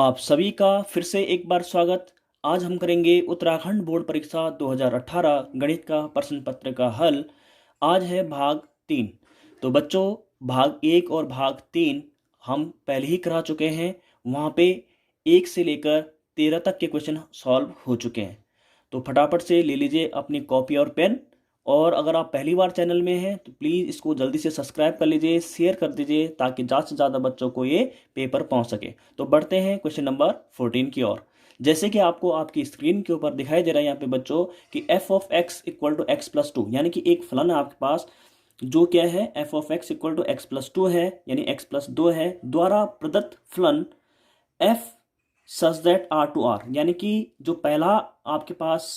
आप सभी का फिर से एक बार स्वागत। आज हम करेंगे उत्तराखंड बोर्ड परीक्षा 2018 गणित का प्रश्न पत्र का हल। आज है भाग 3। तो बच्चों, भाग 1 और भाग 3 हम पहले ही करा चुके हैं। वहाँ पे 1 से लेकर 13 तक के क्वेश्चन सॉल्व हो चुके हैं। तो फटाफट से ले लीजिए अपनी कॉपी और पेन। और अगर आप पहली बार चैनल में हैं तो प्लीज़ इसको जल्दी से सब्सक्राइब कर लीजिए, शेयर कर दीजिए ताकि ज़्यादा से ज़्यादा बच्चों को ये पेपर पहुंच सके। तो बढ़ते हैं क्वेश्चन नंबर 14 की ओर। जैसे कि आपको आपकी स्क्रीन के ऊपर दिखाई दे रहा है यहाँ पे बच्चों कि f of x equal to x plus two, यानी कि एक फलन है आपके पास जो क्या है f of x equal to x plus two है, यानी एक्स प्लस दो है, द्वारा प्रदत्त फलन f such that R to R, यानी कि जो पहला आपके पास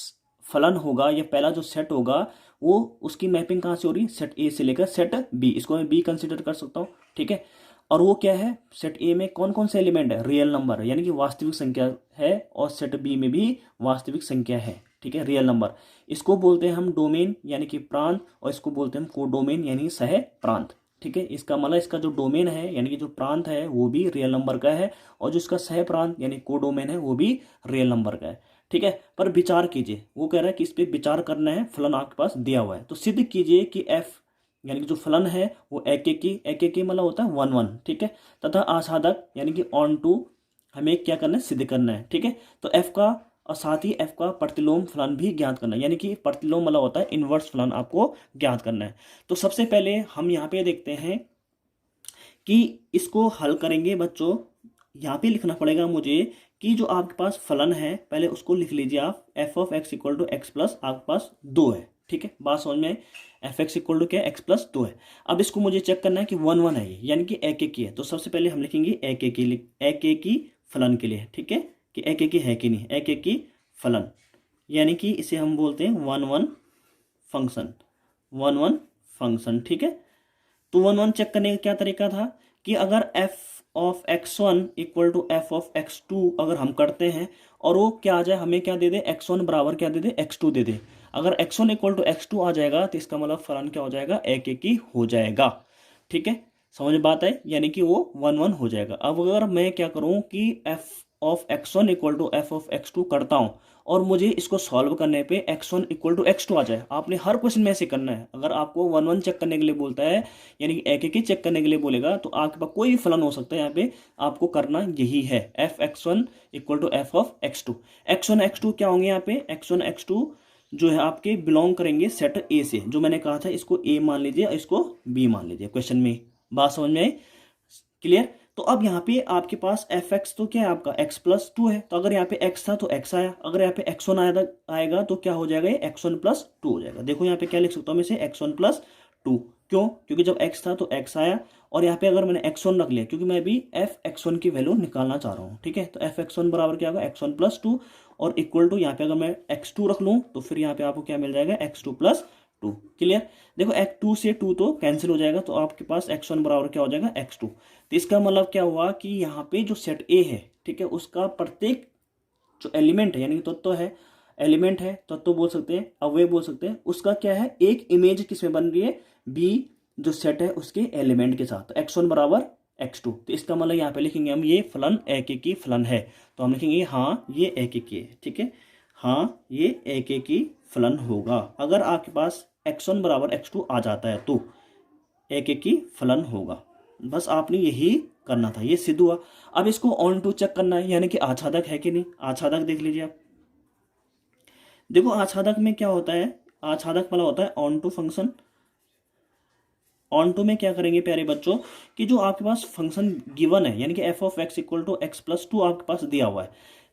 फलन होगा या पहला जो सेट होगा वो उसकी मैपिंग कहाँ से हो रही है, सेट ए से लेकर सेट बी, इसको मैं बी कंसिडर कर सकता हूँ। ठीक है। और वो क्या है, सेट ए में कौन कौन से एलिमेंट है, रियल नंबर यानी कि वास्तविक संख्या है, और सेट बी में भी वास्तविक संख्या है। ठीक है, रियल नंबर। इसको बोलते हैं हम डोमेन यानी कि प्रांत, और इसको बोलते हैं हम कोडोमेन यानी सह प्रांत। ठीक है, इसका मतलब इसका जो डोमेन है यानी कि जो प्रांत है वो भी रियल नंबर का है, और जो इसका सह प्रांत यानी कोडोमेन है वो भी रियल नंबर का है। ठीक है, पर विचार कीजिए, वो कह रहा है कि इस पे विचार करना है, फलन आपके पास दिया हुआ है। तो सिद्ध कीजिए कि एफ यानी कि जो फलन है वो एक की मतलब होता है 1 1। ठीक है, तथा आसाधक यानी कि ऑन टू हमें क्या करना है, सिद्ध करना है। ठीक है, तो एफ का और साथ ही एफ का प्रतिलोम फलन भी ज्ञात करना है, यानी कि प्रतिलोम मतलब होता है इनवर्स फलन आपको ज्ञात करना है। तो सबसे पहले हम यहाँ पे देखते हैं कि इसको हल करेंगे बच्चों। यहाँ पे लिखना पड़ेगा मुझे कि जो आपके पास फलन है पहले उसको लिख लीजिए आप, f of x equal to x plus आपके पास 2 है। ठीक है, बात समझ में, एफ एक्स इक्वल टू क्या, एक्स प्लस 2 है। अब इसको मुझे चेक करना है कि 1 1 है ये, यानी कि एक की है। तो सबसे पहले हम लिखेंगे एक की फलन के लिए। ठीक है, कि एक की है कि नहीं, एक की फलन, यानी कि इसे हम बोलते हैं 1 1 फंक्शन, 1 1 फंक्शन। ठीक है, तो 1 1 चेक करने का क्या तरीका था कि अगर f of x one equal to f of x two अगर हम करते हैं और वो क्या आ जाए, हमें क्या दे दे, एक्स वन बराबर क्या दे दे, एक्स टू दे दे। अगर x one equal to x two आ जाएगा तो इसका मतलब फलन क्या हो जाएगा, एक एक ही हो जाएगा। ठीक है, समझ में बात है, यानी कि वो 1 1 हो जाएगा। अब अगर मैं क्या करूं कि f of x one equal to f of x two करता हूं और मुझे इसको सॉल्व करने पे x one equal to x two आ जाए, आपने हर क्वेश्चन में ऐसे करना है। अगर आपको 1 1 चेक करने के लिए बोलता है यानी कि एक ही चेक करने के लिए बोलेगा तो आपके पास कोई भी फलन हो सकता है, यहाँ पे आपको करना यही है, f x one equal to f of x two. X one x two क्या होंगे यहाँ पे, एक्स वन एक्स टू जो है आपके बिलोंग करेंगे सेट ए से, जो मैंने कहा था इसको ए मान लीजिए और इसको बी मान लीजिए क्वेश्चन में। बात समझ में आई, क्लियर। तो अब यहाँ पे आपके पास एफ एक्स तो क्या है आपका एक्स प्लस टू है, तो अगर यहाँ पे एक्स था तो एक्स आया, अगर यहाँ पे एक्स वन आएगा तो क्या हो जाएगा, ये एक्स वन प्लस टू हो जाएगा। देखो यहाँ पे क्या लिख सकता हूँ मैं इसे, एक्स वन प्लस टू। क्यों, क्योंकि जब एक्स था तो एक्स आया, और यहाँ पे अगर मैंने एक्स वन रख लिया क्योंकि मैं अभी एफ एक्स वन की वैल्यू निकालना चाह रहा हूँ। ठीक है, तो एफ एक्स वन बराबर क्या होगा, एक्स वन प्लस टू, और इक्वल टू यहाँ पे अगर मैं एक्स टू रख लूँ तो फिर यहाँ पे आपको क्या मिल जाएगा, x two plus two. Clear, देखो एक्स टू से टू तो कैंसिल हो जाएगा, तो आपके पास एक्स वन बराबर क्या हो जाएगा, एक्स टू। तो इसका मतलब क्या हुआ कि यहाँ पे जो सेट ए है, ठीक है, उसका प्रत्येक जो एलिमेंट है यानी तत्व है, एलिमेंट है, तत्व बोल सकते हैं, अवयव बोल सकते हैं, उसका क्या है, एक इमेज किसमें बन रही है, बी जो सेट है उसके एलिमेंट के साथ। एक्स वन बराबर एक्स टू, तो इसका मतलब यहाँ पे लिखेंगे हम ये फलन एक की फलन है, तो हम लिखेंगे हाँ ये एक की है। ठीक है, हाँ ये एक की फलन होगा। अगर आपके पास एक्स वन बराबर एक्स टू आ जाता है तो एक की फलन होगा। बस आपने यही करना था, ये सिद्ध हुआ। अब इसको ऑन टू चेक करना है, यानी कि आच्छादक है कि नहीं। आच्छादक देख लीजिए आप, देखो आच्छादक में क्या होता है, आच्छादक वाला होता है onto function. Onto में क्या करेंगे प्यारे बच्चों कि जो आपके पास फंक्शन गिवन है यानी कि f of x equal to x plus two आपके पास दिया हुआ है,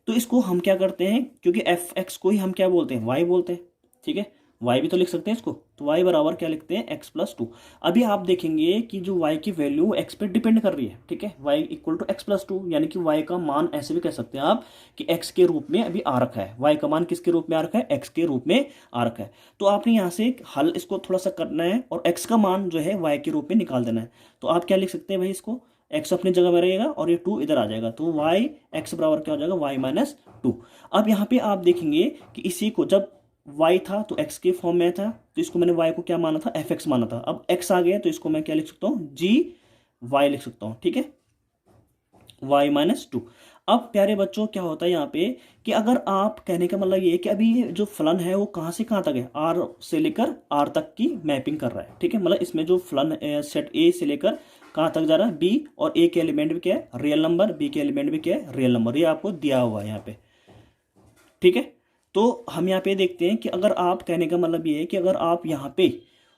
तो इसको हम क्या करते हैं, क्योंकि एफ एक्स को ही हम क्या बोलते हैं, वाई बोलते हैं। ठीक है, वाई भी तो लिख सकते हैं इसको, तो वाई बराबर क्या लिखते हैं, एक्स प्लस टू। अभी आप देखेंगे कि जो वाई की वैल्यू एक्स पे डिपेंड कर रही है। ठीक है, y equal to x plus two, यानी कि वाई का मान ऐसे भी कह सकते हैं आप कि एक्स के रूप में अभी आ रखा है, वाई का मान किसके रूप में आ रखा है, एक्स के रूप में आ रखा है। तो आपने यहाँ से हल इसको थोड़ा सा करना है और एक्स का मान जो है वाई के रूप में निकाल देना है। तो आप क्या लिख सकते हैं भाई, इसको एक्स अपनी जगह में रहेगा और ये टू इधर आ जाएगा, तो वाई एक्स बराबर क्या हो जाएगा, वाई माइनस टू। अब यहाँ पे आप देखेंगे कि इसी को जब y था तो x के फॉर्म में था, तो इसको मैंने y को क्या माना था, fx माना था। अब x आ गया तो इसको मैं क्या लिख सकता हूँ, g y लिख सकता हूँ। ठीक है, y माइनस टू। अब प्यारे बच्चों क्या होता है यहाँ पे कि अगर आप, कहने का मतलब ये है कि अभी ये जो फलन है वो कहाँ से कहाँ तक है, आर से लेकर आर तक की मैपिंग कर रहा है, ठीक है। मतलब इसमें जो फलन सेट ए से लेकर कहाँ तक जा रहा है, बी, और ए के एलिमेंट भी क्या है, रियल नंबर, बी के एलिमेंट भी क्या है, रियल नंबर, ये आपको दिया हुआ है यहाँ पे, ठीक है। तो हम यहाँ पे देखते हैं कि अगर आप, कहने का मतलब ये है कि अगर आप यहाँ पे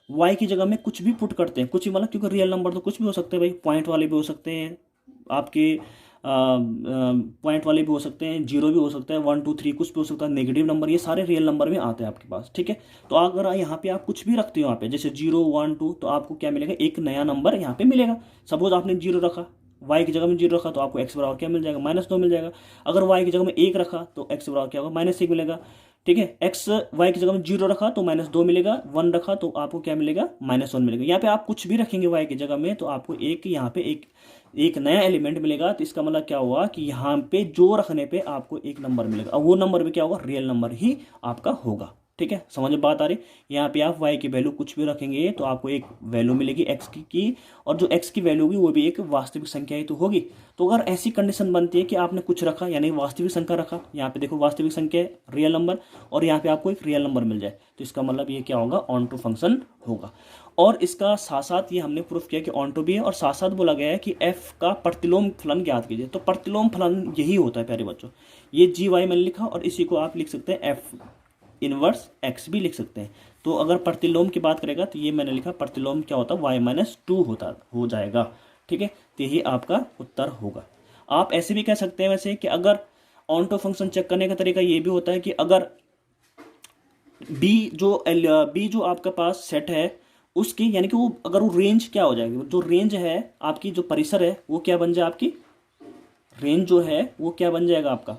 y की जगह में कुछ भी पुट करते हैं, कुछ भी मतलब, क्योंकि रियल नंबर तो कुछ भी हो सकते हैं भाई, पॉइंट वाले भी हो सकते हैं आपके, पॉइंट वाले भी हो सकते हैं, जीरो भी हो सकता है, 1 2 3 कुछ भी हो सकता है, नेगेटिव नंबर, ये सारे रियल नंबर में आते हैं आपके पास, ठीक है। तो अगर यहाँ पे आप कुछ भी रखते हो यहाँ पे, जैसे 0 1 2, तो आपको क्या मिलेगा, एक नया नंबर यहाँ पे मिलेगा। सपोज आपने 0 रखा, y की जगह में 0 रखा, तो आपको x बराबर क्या मिल जाएगा, -2 मिल जाएगा। अगर y की जगह में 1 रखा तो x बराबर क्या होगा, -1 मिलेगा, ठीक है। x y की जगह में 0 रखा तो -2 मिलेगा, 1 रखा तो आपको क्या मिलेगा, -1 मिलेगा। यहाँ पे आप कुछ भी रखेंगे y की जगह में तो आपको एक, यहाँ पे एक नया एलिमेंट मिलेगा। तो इसका मतलब क्या हुआ कि यहाँ पे जो रखने पे आपको एक नंबर मिलेगा, और वो नंबर भी क्या होगा, रियल नंबर ही आपका होगा, ठीक है। समझ में बात आ रही। यहाँ पे आप y की वैल्यू कुछ भी रखेंगे तो आपको एक वैल्यू मिलेगी x की, और जो x की वैल्यू होगी वो भी एक वास्तविक संख्या ही तो होगी। तो अगर ऐसी कंडीशन बनती है कि आपने कुछ रखा, यानी वास्तविक संख्या रखा, यहाँ पे देखो वास्तविक संख्या है, रियल नंबर, और यहाँ पे आपको एक रियल नंबर मिल जाए, तो इसका मतलब ये क्या होगा, ऑन टू फंक्शन होगा। और इसका साथ साथ ये हमने प्रूफ किया कि ऑन टू भी है, और साथ साथ बोला गया है कि f का प्रतिलोम फलन ज्ञात कीजिए। तो प्रतिलोम फलन यही होता है प्यारे बच्चों, ये जी वाई मैंने लिखा, और इसी को आप लिख सकते हैं एफ इनवर्स एक्स भी लिख सकते हैं। तो अगर प्रतिलोम की बात करेगा तो ये मैंने लिखा प्रतिलोम क्या होता है, y-2 होता हो जाएगा, ठीक है। तो यही आपका उत्तर होगा। आप ऐसे भी कह सकते हैं वैसे कि अगर ऑन टू फंक्शन चेक करने का तरीका ये भी होता है कि अगर बी जो आपके पास सेट है उसकी, यानी कि वो अगर वो रेंज क्या हो जाएगी, जो रेंज है आपकी, जो परिसर है वो क्या बन जाए, आपकी रेंज जो है वो क्या बन जाएगा, आपका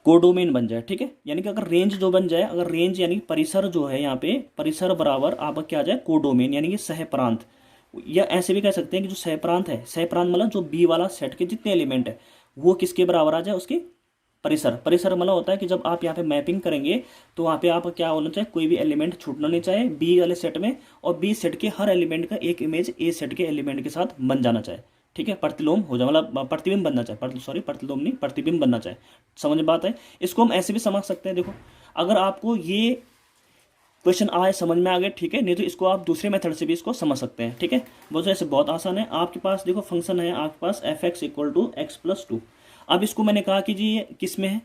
कोडोमेन बन जाए, ठीक है। यानी कि अगर रेंज जो बन जाए, अगर रेंज यानी परिसर जो है यहाँ पे, परिसर बराबर आपका क्या आ जाए, कोडोमेन, यानी कि सह प्रांत। या ऐसे भी कह सकते हैं कि जो सह प्रांत है, सह प्रांत मतलब जो बी वाला सेट के जितने एलिमेंट है वो किसके बराबर आ जाए, उसके परिसर। परिसर मतलब होता है कि जब आप यहाँ पे मैपिंग करेंगे तो वहाँ पे आप क्या होना चाहिए, कोई भी एलिमेंट छूटना नहीं चाहिए बी वाले सेट में, और बी सेट के हर एलिमेंट का एक इमेज ए सेट के एलिमेंट के साथ बन जाना चाहिए, ठीक है। प्रतिलोम हो जाए, मतलब प्रतिबिंब बनना चाहिए, सॉरी प्रतिलोम नहीं, प्रतिबिंब बनना चाहिए। समझ में बात है। इसको हम ऐसे भी समझ सकते हैं, देखो अगर आपको ये क्वेश्चन आए, समझ में आ गए, ठीक है, नहीं तो इसको आप दूसरे मेथड से भी इसको समझ सकते हैं, ठीक है। बहुत ऐसे बहुत आसान है। आपके पास देखो फंक्शन है आपके पास f(x = x+2). अब इसको मैंने कहा कि जी ये किस में है,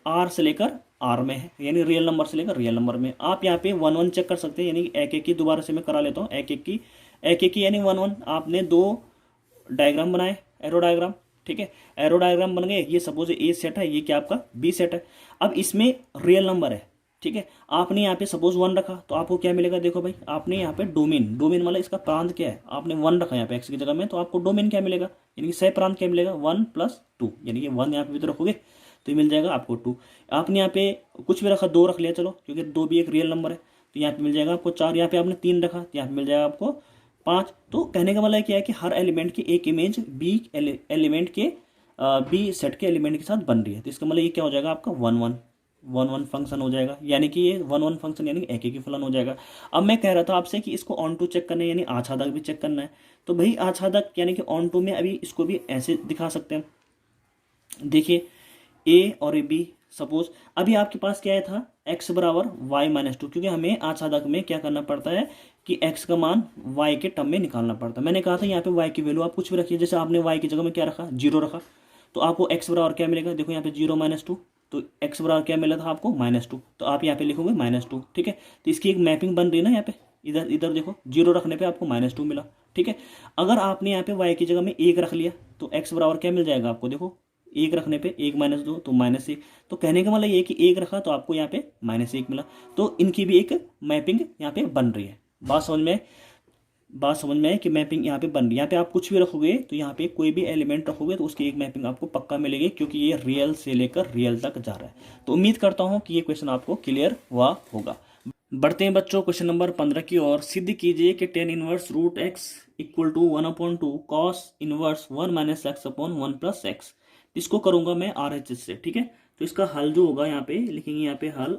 आर से लेकर आर में है, यानी रियल नंबर से लेकर रियल नंबर में। आप यहाँ पे 1 1 चेक कर सकते हैं, यानी एक एक की दोबारा से मैं करा लेता हूँ, एक एक की यानी 1 1। आपने दो डायग्राम बनाए, एरो डायग्राम, ठीक है, एरो डायग्राम बन गए। ये सपोज ए सेट है, ये क्या आपका बी सेट है। अब इसमें रियल नंबर है, ठीक है। आपने यहाँ पे सपोज 1 रखा तो आपको क्या मिलेगा, देखो भाई आपने यहाँ पे डोमेन, डोमेन मतलब इसका प्रांत क्या है, आपने 1 रखा यहाँ पे एक्स की जगह में, तो आपको डोमेन क्या मिलेगा, यानी कि सह प्रांत क्या मिलेगा, 1+2, यानी कि 1 यहाँ पे भी तो रखोगे तो ये मिल जाएगा आपको 2। आपने यहाँ पे कुछ भी रखा, 2 रख लिया चलो, क्योंकि 2 भी एक रियल नंबर है, तो यहाँ पे मिल जाएगा आपको 4। यहाँ पे आपने 3 रखा तो यहाँ पे मिल जाएगा आपको 5। तो कहने का मतलब क्या है कि हर एलिमेंट की एक इमेज बी एलिमेंट के बी सेट के एलिमेंट के साथ बन रही है। तो इसका मतलब ये क्या हो जाएगा, आपका 1 1 1 1 फंक्शन हो जाएगा, यानी कि ये 1 1 फंक्शन यानी एक ही फलन हो जाएगा। अब मैं कह रहा था आपसे कि इसको ऑन टू चेक करना है, यानी आच्छादक भी चेक करना है। तो भाई आच्छादक यानी कि ऑन टू में अभी इसको भी ऐसे दिखा सकते हैं, देखिए ए और ए बी। सपोज अभी आपके पास क्या था, x बराबर y-2, क्योंकि हमें आच्छादक में क्या करना पड़ता है कि x का मान y के टर्म में निकालना पड़ता है। मैंने कहा था यहाँ पे y की वैल्यू आप कुछ भी रखिए, जैसे आपने y की जगह में क्या रखा, 0 रखा, तो आपको x बराबर क्या मिलेगा, देखो यहाँ पे 0-2, तो x बराबर क्या मिला था आपको, -2, तो आप यहाँ पे लिखोगे -2, ठीक है। तो इसकी एक मैपिंग बन रही है ना, यहाँ पे इधर इधर देखो 0 रखने पे आपको -2 मिला, ठीक है। अगर आपने यहाँ पे y की जगह में 1 रख लिया तो x बराबर क्या मिल जाएगा आपको, देखो 1 रखने पे 1 -2 तो -1। तो कहने का मतलब ये कि 1 रखा तो आपको यहाँ पे -1 मिला। तो इनकी भी एक मैपिंग यहाँ पे बन रही है। बात समझ में है कि मैपिंग यहाँ पे बन रही है। यहाँ पे आप कुछ भी रखोगे तो यहाँ पे कोई भी एलिमेंट रखोगे तो उसकी एक मैपिंग आपको पक्का मिलेगी, क्योंकि ये रियल से लेकर रियल तक जा रहा है। तो उम्मीद करता हूँ कि ये क्वेश्चन आपको क्लियर हुआ होगा। बढ़ते हैं बच्चों क्वेश्चन नंबर 15 की ओर। सिद्ध कीजिए कि tan inverse √x = 1/2 cos inverse 1 - x/1 + x। इसको करूंगा मैं RHS से, ठीक है। तो इसका हल जो होगा यहाँ पे लिखेंगे, यहाँ पे हल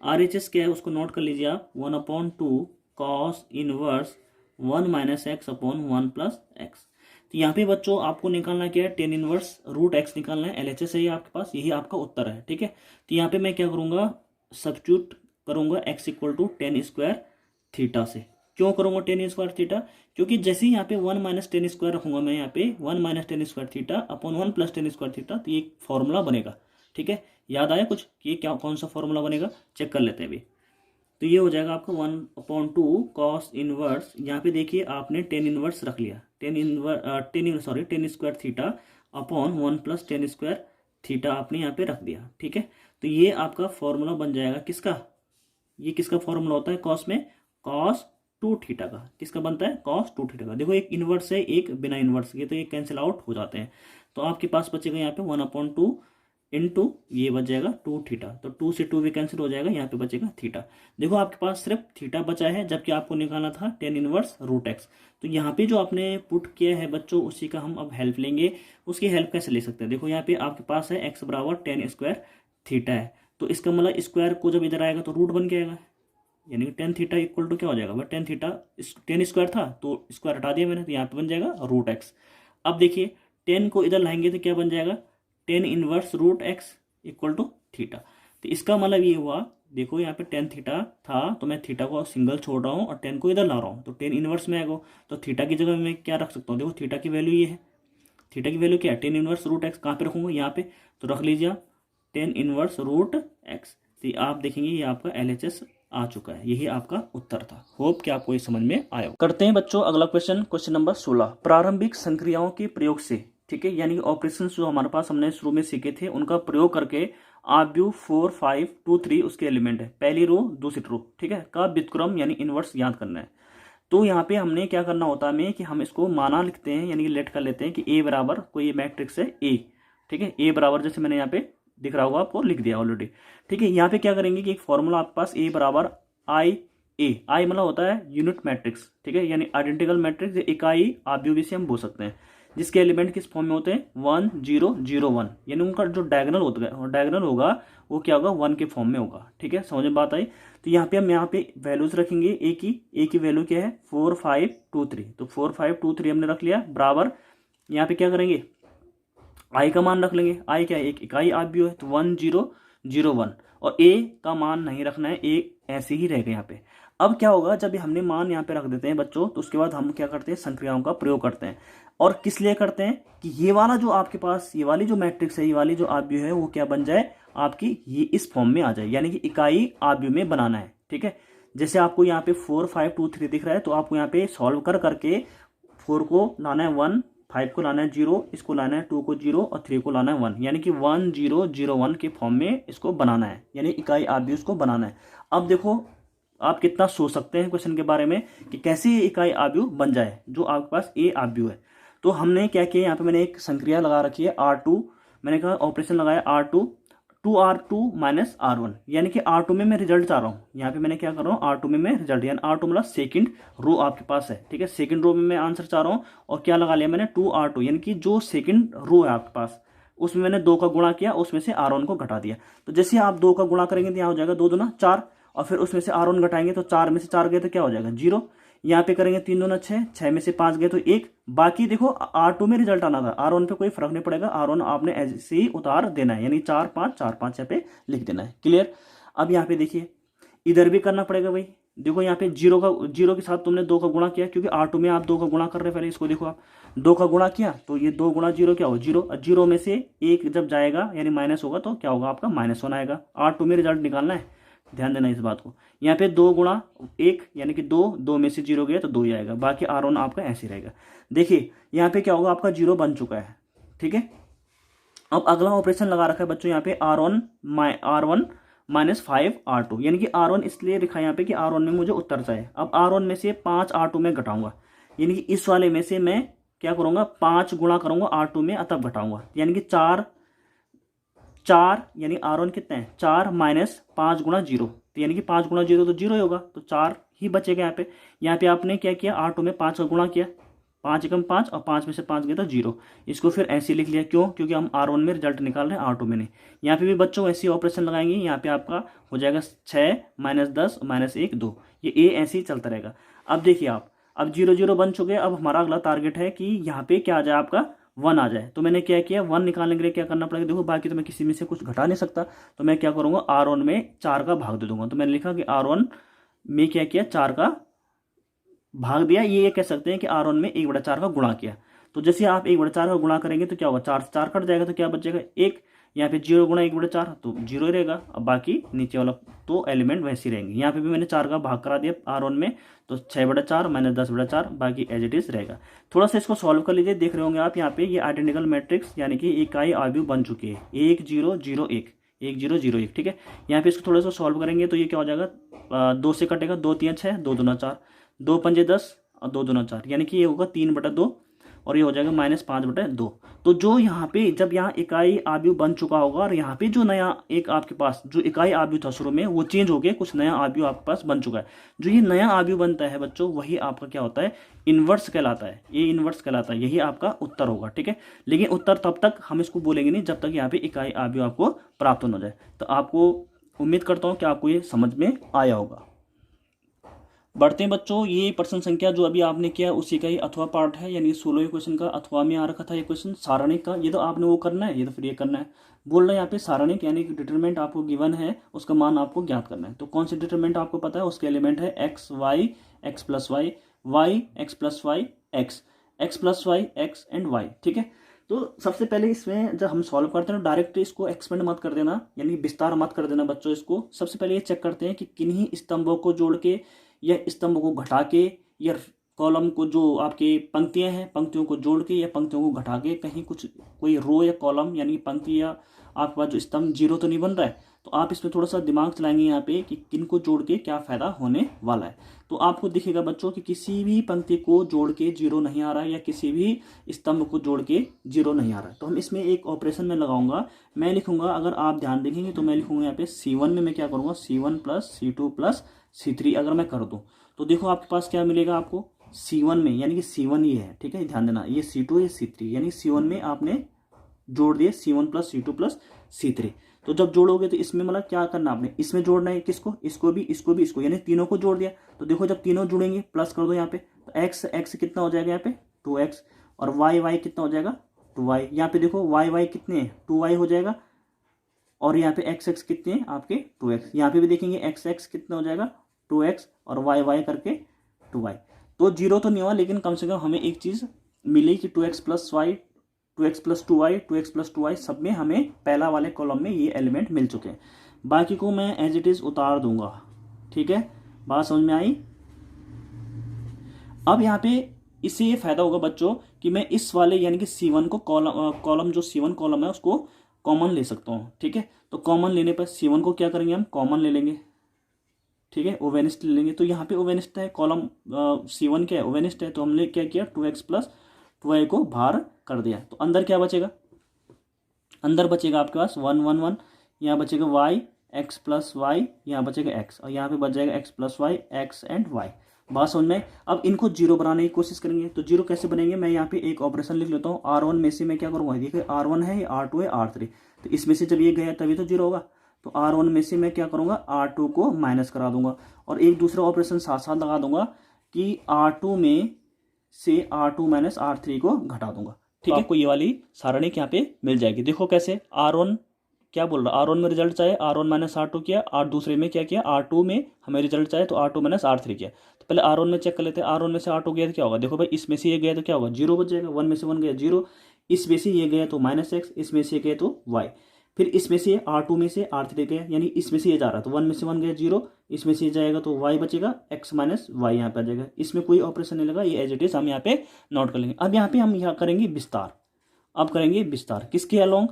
RHS क्या है उसको नोट कर लीजिए आप, 1/2 cos इनवर्स 1 - x/1 + x। तो यहाँ पे बच्चों आपको निकालना क्या है, टेन इनवर्स रूट एक्स निकालना है, LHS है ये आपके पास, यही आपका उत्तर है। ठीक है, तो यहाँ पे मैं क्या करूँगा, सब्स्टिट्यूट करूँगा x equal to tan square theta से। क्यों करूँगा टेन स्क्वायर थीटा, क्योंकि जैसे ही यहाँ पे 1 माइनस टेन स्क्वायर रखूँगा मैं, यहाँ पे 1 minus ten square theta upon 1 plus ten square theta, तो ये फॉर्मूला बनेगा। ठीक है, याद आया कुछ कि ये क्या कौन सा फॉर्मूला बनेगा, चेक कर लेते हैं अभी। तो ये हो जाएगा आपका 1/2 कॉस इनवर्स, यहाँ पे देखिए आपने टेन इनवर्स रख लिया, ten square theta upon 1 plus ten square theta आपने यहाँ पे रख दिया। ठीक है, तो ये आपका फॉर्मूला बन जाएगा किसका, ये किसका फॉर्मूला होता है कॉस में, कॉस 2 थीटा का। किसका बनता है, कॉस 2 थीटा का। देखो एक इनवर्स है एक बिना इनवर्स के, तो ये कैंसिल आउट हो जाते हैं। तो आपके पास बचेगा यहाँ पे 1/2 इंटू ये बच जाएगा 2 थीटा, तो 2 से 2 भी कैंसिल हो जाएगा, यहाँ पे बचेगा थीटा। देखो आपके पास सिर्फ थीटा बचा है, जबकि आपको निकालना था टेन इनवर्स रूट एक्स। तो यहाँ पे जो आपने पुट किया है बच्चों, उसी का हम अब हेल्प लेंगे। उसकी हेल्प कैसे ले सकते हैं, देखो यहाँ पे आपके पास है एक्स बराबर टेन स्क्वायर थीटा है, तो इसका मतलब स्क्वायर को जब इधर आएगा तो रूट बन के आएगा, यानी कि टेन थीटा इक्वल टू क्या हो जाएगा, टेन थीटा, टेन स्क्वायर था तो स्क्वायर हटा दिया मैंने, तो यहाँ पे बन जाएगा रूट एक्स। अब देखिए 10 को इधर लाएंगे तो क्या बन जाएगा, tan inverse root x equal to theta. तो इसका मतलब ये हुआ, देखो यहाँ पे टेन थीटा था तो मैं थीटा को सिंगल छोड़ रहा हूँ और 10 को इधर ला रहा हूँ, तो टेन इनवर्स में आएगा, तो थीटा की जगह मैं क्या रख सकता हूँ, देखो थीटा की वैल्यू ये है, थीटा की वैल्यू क्या है, टेन इनवर्स रूट एक्स। कहाँ पे रखूंगा, यहाँ पे, तो रख लीजिए आप टेन इनवर्स रूट एक्स। तो आप देखेंगे ये आपका LHS आ चुका है, यही आपका उत्तर था। होप कि आपको ये समझ में आया। करते हैं बच्चों अगला क्वेश्चन, क्वेश्चन नंबर 16, प्रारंभिक संक्रियाओं के प्रयोग से, ठीक है, यानी ऑपरेशन जो हमारे पास हमने शुरू में सीखे थे उनका प्रयोग करके आव्यूह 4 5 2 3 उसके एलिमेंट है, पहली रो दूसरी रो, ठीक है, का व्युत्क्रम यानी इनवर्स याद करना है। तो यहाँ पे हमने क्या करना होता है कि हम इसको माना लिखते हैं, यानी कि लेट कर लेते हैं कि ए बराबर कोई मैट्रिक्स है ए, ठीक है, ए बराबर जैसे मैंने यहाँ पे दिख रहा होगा आपको, लिख दिया ऑलरेडी। ठीक है, यहाँ पे क्या करेंगे कि एक फॉर्मूला आपके पास ए बराबर आई ए, आई मतलब होता है यूनिट मैट्रिक्स, ठीक है, यानी आइडेंटिकल मैट्रिक्स, इकाई आव्यूह भी से हम बोल सकते हैं, जिसके एलिमेंट किस फॉर्म में होते हैं 1 0 0 1, यानी उनका जो डायगोनल होगा वो क्या होगा 1 के फॉर्म में होगा। ठीक है, समझ में बात आई। तो यहाँ पे हम यहाँ पे वैल्यूज रखेंगे ए की वैल्यू क्या है 4 5 2 3, तो 4 5 2 3 हमने रख लिया, बराबर यहाँ पे क्या करेंगे आई का मान रख लेंगे, आई क्या है एक इकाई आव्यूह है, तो 1 0 0 1, और ए का मान नहीं रखना है, ए ऐसे ही रहेगा यहाँ पे। अब क्या होगा, जब हमने मान यहाँ पे रख देते हैं बच्चों, तो उसके बाद हम क्या करते हैं संक्रियाओं का प्रयोग करते हैं, और किस लिए करते हैं कि ये वाला जो आपके पास ये वाली जो मैट्रिक्स है, ये वाली जो आव्यूह है वो क्या बन जाए आपकी, ये इस फॉर्म में आ जाए, यानी कि इकाई आव्यूह में बनाना है। ठीक है, जैसे आपको यहाँ पे 4 5 2 3 दिख रहा है, तो आपको यहाँ पे सॉल्व करके 4 को लाना है 1, 5 को लाना है 0, इसको लाना है 2 को 0 और 3 को लाना है 1, यानी कि 1 0 0 1 के फॉर्म में इसको बनाना है, यानी इकाई आव्यूह इसको बनाना है। अब देखो आप कितना सोच सकते हैं क्वेश्चन के बारे में कि कैसे ये इकाई आव्यूह बन जाए जो आपके पास ए आव्यूह है। तो हमने क्या किया, यहाँ पे मैंने एक संक्रिया लगा रखी है R2, मैंने कहा ऑपरेशन लगाया R2 2R2 माइनस R1, यानी कि R2 में मैं रिजल्ट चाह रहा हूँ, यहाँ पे मैंने क्या कर रहा हूँ R2 में मैं रिजल्ट, यानी R2 मतलब सेकंड रो आपके पास है। ठीक है, सेकंड रो में मैं आंसर चाह रहा हूँ, और क्या लगा लिया मैंने 2R2, यानी कि जो सेकंड रो है आपके पास उसमें मैंने 2 का गुणा किया, उसमें से R1 को घटा दिया। तो जैसे आप 2 का गुणा करेंगे तो यहाँ हो जाएगा 2 दूना 4, और फिर उसमें से R1 घटाएंगे तो 4 में से 4 गए तो क्या हो जाएगा 0, यहाँ पे करेंगे 3 दूना 6, 6 में से 5 गए तो 1, बाकी देखो R2 में रिजल्ट आना था, R1 पे कोई फर्क नहीं पड़ेगा, R1 आपने ऐसे ही उतार देना है, यानी 4 5 4 5 यहाँ पे लिख देना है। क्लियर। अब यहाँ पे देखिए इधर भी करना पड़ेगा भाई, देखो यहाँ पे 0 के साथ तुमने 2 का गुणा किया, क्योंकि R2 में आप 2 का गुणा कर रहे हैं, पहले इसको देखो आप 2 का गुणा किया तो ये 2 गुणा 0 क्या हो 0, 0 में से 1 जब जाएगा यानी माइनस होगा तो क्या होगा आपका -1 आएगा। R2 में रिजल्ट निकालना है, ध्यान देना इस बात को। यहाँ पे 2 गुणा 1 यानी कि 2 में से 0 गया तो 2 ही आएगा, बाकी R1 आपका ऐसे रहेगा। देखिए यहाँ पे क्या होगा आपका 0 बन चुका है। ठीक है, अब अगला ऑपरेशन लगा रखा है बच्चों यहाँ पे R1 माइनस 5 R2, यानी कि R1 इसलिए लिखा है यहाँ पे कि R1 में मुझे उत्तर चाहिए। अब R1 में से 5 R2 में घटाऊंगा, यानी कि इस वाले में से मैं क्या करूंगा 5 गुणा करूंगा R2 में, तब घटाऊंगा, यानी कि 4 यानी R1 कितना है 4 माइनस 5 गुणा 0, तो यानी कि 5 गुणा 0 तो 0 ही होगा, तो 4 ही बचेगा। यहाँ पे आपने क्या किया R2 में 5 का गुणा किया, 5 एकम 5 और 5 में से 5 गया तो 0, इसको फिर ऐसे लिख लिया, क्यों, क्योंकि हम R1 में रिजल्ट निकाल रहे हैं, R2 में नहीं। यहाँ पे भी बच्चों ऐसे ऑपरेशन लगाएंगे, यहाँ पे आपका हो जाएगा 6 माइनस 10 माइनस 1 2, ये ए ऐसे ही चलता रहेगा। अब देखिए आप अब 0 0 बन चुके हैं। अब हमारा अगला टारगेट है कि यहाँ पे क्या आ जाए, आपका 1 आ जाए। तो मैंने क्या किया, 1 निकालने के लिए क्या करना पड़ेगा, देखो बाकी तो मैं किसी में से कुछ घटा नहीं सकता, तो मैं क्या करूँगा, R1 में 4 का भाग दे दूंगा। तो मैंने लिखा कि R1 में क्या किया, 4 का भाग दिया। ये कह सकते हैं कि R1 में 1/4 का गुणा किया। तो जैसे आप 1/4 का गुणा करेंगे तो क्या होगा, 4 से 4 कट जाएगा, तो क्या बचेगा 1। यहाँ पे 0 गुणा 1/4 तो 0 ही रहेगा। अब बाकी नीचे वाला तो एलिमेंट वैसे ही रहेंगे। यहाँ पे भी मैंने 4 का भाग करा दिया R1 में, तो 6/4 माइनस 10/4 बाकी एज इट इज रहेगा। थोड़ा सा इसको सॉल्व कर लीजिए, देख रहे होंगे आप यहाँ पे ये आइडेंटिकल मैट्रिक्स यानी कि इकाई आव्यूह बन चुकी है, 1 0 0 1 1 0 0 1। ठीक है, यहाँ पे इसको थोड़ा सा सॉल्व करेंगे तो ये क्या हो जाएगा, 2 से कटेगा, 2 3 6, 2 दूना 4, 2 पंजे 10 और 2 दूना 4, यानी कि ये होगा 3/2 और ये हो जाएगा -5/2। तो जो यहाँ पे जब यहाँ इकाई आव्यूह बन चुका होगा और यहाँ पे जो नया एक आपके पास जो इकाई आव्यूह था शुरू में वो चेंज हो गया, कुछ नया आव्यूह आपके पास बन चुका है। जो ये नया आव्यूह बनता है बच्चों, वही आपका क्या होता है, इनवर्स कहलाता है। ये इनवर्स कहलाता है, यही आपका उत्तर होगा। ठीक है, लेकिन उत्तर तब तक हम इसको बोलेंगे नहीं जब तक यहाँ पे इकाई आव्यूह आपको प्राप्त हो जाए। तो आपको उम्मीद करता हूँ कि आपको ये समझ में आया होगा। बढ़ते हैं बच्चों, ये प्रश्न संख्या जो अभी आपने किया उसी का ही अथवा पार्ट है, यानी 16वें क्वेश्चन का अथवा में आ रखा था ये क्वेश्चन सारणिक का। ये तो आपने वो करना है, ये तो फिर ये करना है। बोल रहे हैं यहाँ पे सारणिक यानी कि डिटरमिनेंट आपको गिवन है, उसका मान आपको ज्ञात करना है। तो कौन सी डिटरमिनेंट आपको पता है, उसके एलिमेंट है x y x plus y, y x plus y x, x plus y x and y. ठीक है, तो सबसे पहले इसमें जब हम सॉल्व करते हैं तो डायरेक्ट इसको एक्सपेंड मत कर देना, यानी विस्तार मत कर देना बच्चों। इसको सबसे पहले ये चेक करते हैं कि किन्हीं स्तंभों को जोड़ के या स्तंभ को घटा के या कॉलम को जो आपके पंक्तियां हैं पंक्तियों को जोड़ के या पंक्तियों को घटा के कहीं कुछ कोई रो या कॉलम यानी पंक्ति या आपके पास जो स्तंभ 0 तो नहीं बन रहा है। तो आप इसमें थोड़ा सा दिमाग चलाएंगे यहाँ पे कि किन को जोड़ के क्या फायदा होने वाला है। तो आपको दिखेगा बच्चों कि किसी भी पंक्ति को जोड़ के 0 नहीं आ रहा है या किसी भी स्तंभ को जोड़ के 0 नहीं आ रहा है। तो हम इसमें एक ऑपरेशन में लगाऊंगा, मैं लिखूंगा, अगर आप ध्यान देखेंगे तो मैं लिखूंगा यहाँ पे C1 में मैं क्या करूंगा, C1 plus C2 plus C3 अगर मैं कर दूं तो देखो आपके पास क्या मिलेगा, आपको C1 में यानी कि C1 ये है। ठीक है, ध्यान देना, ये C2 ये C3 यानी C1 में आपने जोड़ दिए C1 plus C2 plus C3। तो जब जोड़ोगे तो इसमें मतलब क्या करना आपने, इसमें जोड़ना है किसको, इसको भी इसको भी इसको, यानी तीनों को जोड़ दिया। तो देखो जब तीनों जुड़ेंगे प्लस कर दो यहाँ पे, तो एक्स एक्स कितना हो जाएगा यहाँ पे 2x और वाई वाई कितना हो जाएगा 2y। यहाँ पे देखो वाई वाई कितने हैं 2y हो जाएगा और यहाँ पे एक्स एक्स कितने हैं आपके 2x। यहाँ पे भी देखेंगे एक्स एक्स कितना हो जाएगा 2x और वाई वाई करके 2y। तो 0 तो नहीं हुआ लेकिन कम से कम हमें एक चीज़ मिली कि 2x plus Y 2x plus 2y 2x plus 2y सब में हमें पहला वाले कॉलम में ये एलिमेंट मिल चुके हैं। बाकी को मैं एज इट इज़ उतार दूंगा। ठीक है, बात समझ में आई। अब यहाँ पे इससे ये फायदा होगा बच्चों कि मैं इस वाले यानी कि C1 को कॉलम जो C1 कॉलम है उसको कॉमन ले सकता हूँ। ठीक है, तो कॉमन लेने पर C1 को क्या करेंगे हम कॉमन ले लेंगे। ठीक है, ओवेनिस्ट ले लेंगे। तो यहाँ पे ओवेनिस्ट है कॉलम C1 क्या है ओवेनिस्ट है, तो हमने क्या किया 2x प्लस 2y को बाहर कर दिया। तो अंदर क्या बचेगा, अंदर बचेगा आपके पास 1 1 1, यहाँ बचेगा y x प्लस वाई, यहाँ बचेगा x और यहाँ पे बच जाएगा x plus y x and y। बात समझ में। अब इनको 0 बनाने की कोशिश करेंगे। तो 0 कैसे बनेंगे, मैं यहाँ पे एक ऑपरेशन लिख लेता हूँ। R1 में से मैं क्या करूँगा, देखिए R1 है R2 है R3, तो इसमें से जब ये गया तभी तो 0 होगा। तो R1 में से मैं क्या करूँगा R2 को माइनस करा दूंगा और एक दूसरा ऑपरेशन साथ साथ लगा दूंगा कि R2 में से R2 माइनस R3 को घटा दूंगा। ठीक है, आपको ये वाली सारणिक यहाँ पे मिल जाएगी। देखो कैसे, R1 क्या बोल रहा है, R1 में रिजल्ट चाहिए R1 माइनस R2 किया, और दूसरे में क्या किया R2 में हमें रिजल्ट चाहिए तो R2 माइनस R3 किया। तो पहले R1 में चेक कर लेते हैं, R1 में से R2 गया तो क्या होगा, देखो भाई इसमें से ये गया तो क्या होगा 0 बच जाएगा, 1 में से 1 गया 0, इसमें से ये गया तो -x, इसमें से गया तो y, फिर इसमें से R2 में से R3 गया यानी इसमें से ये जा रहा है तो 1 में से 1 गया 0, इसमें से जाएगा तो y बचेगा x माइनस वाई यहाँ पे आ जाएगा। इसमें कोई ऑपरेशन नहीं लगा, ये एज इट इज हम यहाँ पे नोट कर लेंगे। अब यहाँ पे हम यहाँ करेंगे विस्तार। अब करेंगे विस्तार किसके अलोंग,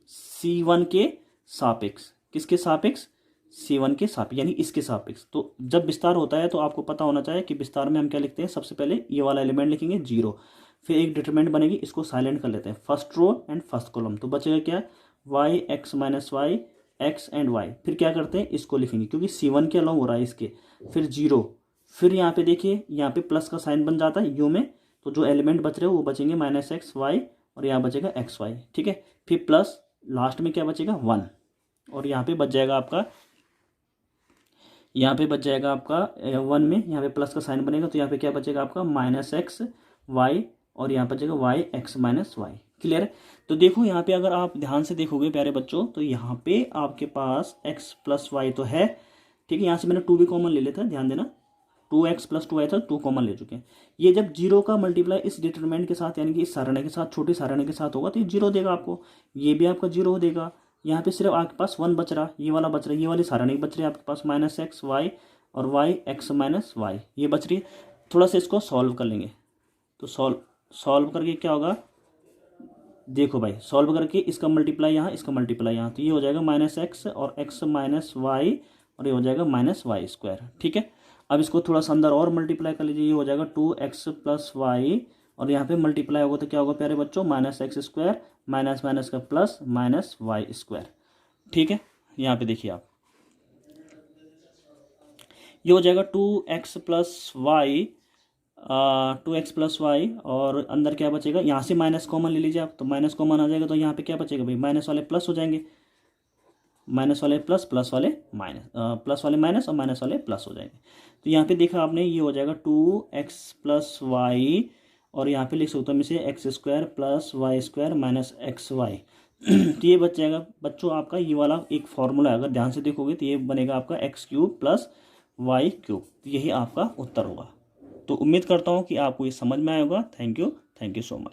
C1 के सापेक्ष। किसके सापेक्ष, C1 के सापेक्ष यानी इसके सापेक्ष। तो जब विस्तार होता है तो आपको पता होना चाहिए कि विस्तार में हम क्या लिखते हैं, सबसे पहले ये वाला एलिमेंट लिखेंगे 0, फिर एक डिटरमिनेंट बनेगी, इसको साइलेंट कर लेते हैं, first row and first column. तो बचेगा क्या, y x minus y x and y। फिर क्या करते हैं, इसको लिखेंगे क्योंकि C1 के अलोंग हो रहा है इसके, फिर 0, फिर यहाँ पे देखिए यहाँ पे प्लस का साइन बन जाता है u में, तो जो एलिमेंट बच रहे हो वो बचेंगे -x y और यहाँ बचेगा x y। ठीक है, फिर प्लस लास्ट में क्या बचेगा 1 और यहाँ पे बच जाएगा आपका यहाँ पे बच जाएगा आपका 1 में, यहाँ पे प्लस का साइन बनेगा तो यहाँ पे क्या बचेगा आपका -x y, और यहाँ पर बचेगा y(x-y). क्लियर है। तो देखो यहाँ पे अगर आप ध्यान से देखोगे प्यारे बच्चों, तो यहाँ पे आपके पास x + y तो है, ठीक है। यहाँ से मैंने 2 भी कॉमन ले लेता है, ध्यान देना, 2x + 2y था, 2 कॉमन ले चुके हैं। ये जब 0 का मल्टीप्लाई इस डिटरमिनेंट के साथ यानी कि इस सारणी के साथ, छोटी सारणी के साथ होगा तो ये 0 देगा आपको, ये भी आपका 0 देगा। यहाँ पे सिर्फ आपके पास 1 बच रहा, ये वाला बच रहा, ये वाली सारणी बच रही है आपके पास -x y और y(x-y) ये बच रही है। थोड़ा सा इसको सॉल्व कर लेंगे, तो सॉल्व करके क्या होगा, देखो भाई, सॉल्व करके इसका मल्टीप्लाई यहाँ, इसका मल्टीप्लाई यहाँ, तो ये हो जाएगा -x और x-y, और ये हो जाएगा -y², ठीक है। अब इसको थोड़ा सा अंदर और मल्टीप्लाई कर लीजिए, ये हो जाएगा 2x + y, और यहाँ पे मल्टीप्लाई होगा तो क्या होगा प्यारे बच्चों, -x², माइनस माइनस का प्लस -y², ठीक है। यहाँ पे देखिए आप, ये हो जाएगा 2x + y, 2x + y, और अंदर क्या बचेगा, यहाँ से माइनस कॉमन ले लीजिए आप, तो माइनस कॉमन आ जाएगा, तो यहाँ पे क्या बचेगा भाई, माइनस वाले प्लस हो जाएंगे, माइनस वाले प्लस, प्लस वाले माइनस, प्लस वाले माइनस और माइनस वाले प्लस हो जाएंगे। तो यहाँ पे देखा आपने, ये हो जाएगा 2x + y, और यहाँ पे लिख सकते हो मैं से x² + y² - xy। तो ये बच जाएगा बच्चों आपका ये वाला एक फॉर्मूला, अगर ध्यान से देखोगे तो ये बनेगा आपका x³ + y³, यही आपका उत्तर होगा। तो उम्मीद करता हूँ कि आपको ये समझ में आएगा। Thank you so much.